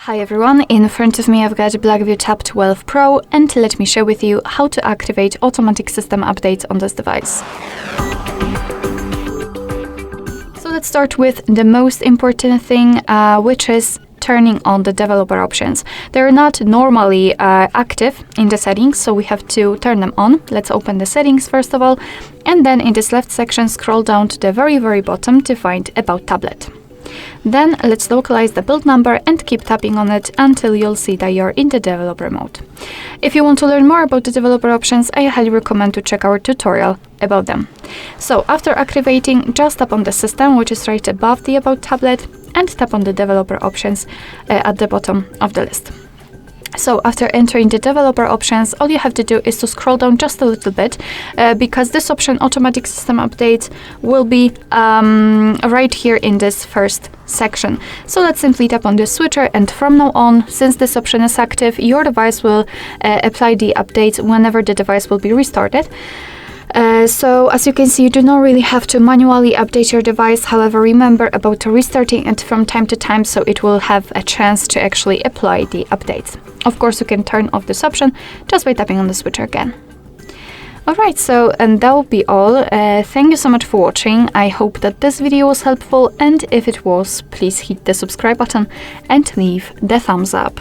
Hi everyone, in front of me I've got BLACKVIEW Tab 12 Pro, and let me share with you how to activate automatic system updates on this device. So let's start with the most important thing, which is turning on the developer options. They're not normally active in the settings, so we have to turn them on. Let's open the settings first of all, and then in this left section scroll down to the very bottom to find About Tablet. Then let's localize the build number and keep tapping on it until you'll see that you're in the developer mode. If you want to learn more about the developer options, I highly recommend to check our tutorial about them. So after activating, just tap on the system, which is right above the About Tablet, and tap on the developer options at the bottom of the list. So after entering the developer options, all you have to do is to scroll down just a little bit because this option, automatic system updates, will be right here in this first section. So let's simply tap on the switcher, and from now on, since this option is active, your device will apply the updates whenever the device will be restarted. So as you can see, you do not really have to manually update your device. However, remember about restarting it from time to time so it will have a chance to actually apply the updates. Of course, you can turn off this option just by tapping on the switcher again. Alright, and that will be all. Thank you so much for watching. I hope that this video was helpful, and if it was, please hit the subscribe button and leave the thumbs up.